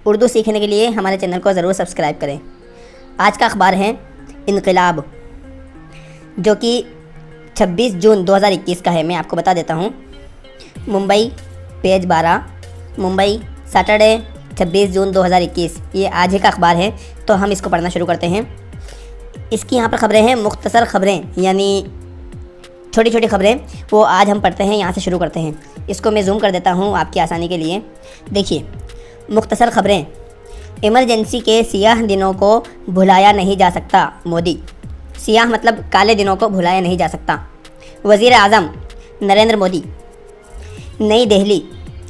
اردو سیکھنے کے لیے ہمارے چینل کو ضرور سبسکرائب کریں۔ آج کا اخبار ہے انقلاب، جو کہ 26 جون 2021 کا ہے۔ میں آپ کو بتا دیتا ہوں۔ ممبئی پیج 12، ممبئی سیٹرڈے 26 جون 2021، یہ آج ہی کا اخبار ہے، تو ہم اس کو پڑھنا شروع کرتے ہیں۔ اس کی یہاں پر خبریں ہیں، مختصر خبریں، یعنی چھوٹی چھوٹی خبریں، وہ آج ہم پڑھتے ہیں۔ یہاں سے شروع کرتے ہیں۔ اس کو میں زوم کر دیتا ہوں آپ کی آسانی کے لیے۔ دیکھیے، مختصر خبریں۔ ایمرجنسی کے سیاہ دنوں کو بھلایا نہیں جا سکتا، مودی۔ سیاہ مطلب کالے دنوں کو بھلایا نہیں جا سکتا۔ وزیر اعظم نریندر مودی۔ نئی دہلی،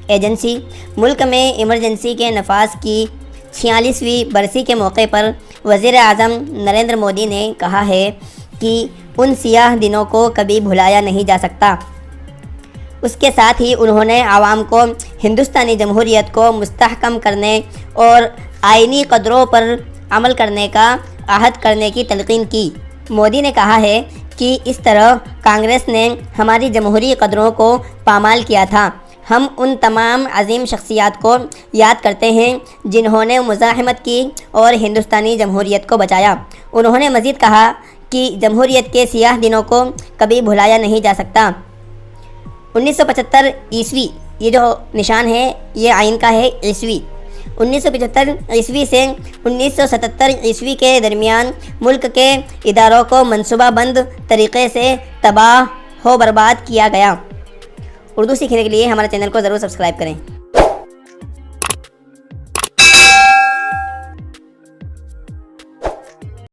ایجنسی۔ ملک میں ایمرجنسی کے نفاذ کی 46ویں برسی کے موقع پر وزیر اعظم نریندر مودی نے کہا ہے کہ ان سیاہ دنوں کو کبھی بھلایا نہیں جا سکتا۔ اس کے ساتھ ہی انہوں نے عوام کو ہندوستانی جمہوریت کو مستحکم کرنے اور آئینی قدروں پر عمل کرنے کا عہد کرنے کی تلقین کی۔ مودی نے کہا ہے کہ اس طرح کانگریس نے ہماری جمہوری قدروں کو پامال کیا تھا۔ ہم ان تمام عظیم شخصیات کو یاد کرتے ہیں جنہوں نے مزاحمت کی اور ہندوستانی جمہوریت کو بچایا۔ انہوں نے مزید کہا کہ جمہوریت کے سیاہ دنوں کو کبھی بھلایا نہیں جا سکتا۔ 1975 عیسوی، یہ جو نشان ہے یہ آئین کا ہے عیسوی۔ 1975 عیسوی سے 1977 عیسوی کے درمیان ملک کے اداروں کو منصوبہ بند طریقے سے تباہ و برباد کیا گیا۔ اردو سیکھنے کے لیے ہمارے چینل کو ضرور سبسکرائب کریں۔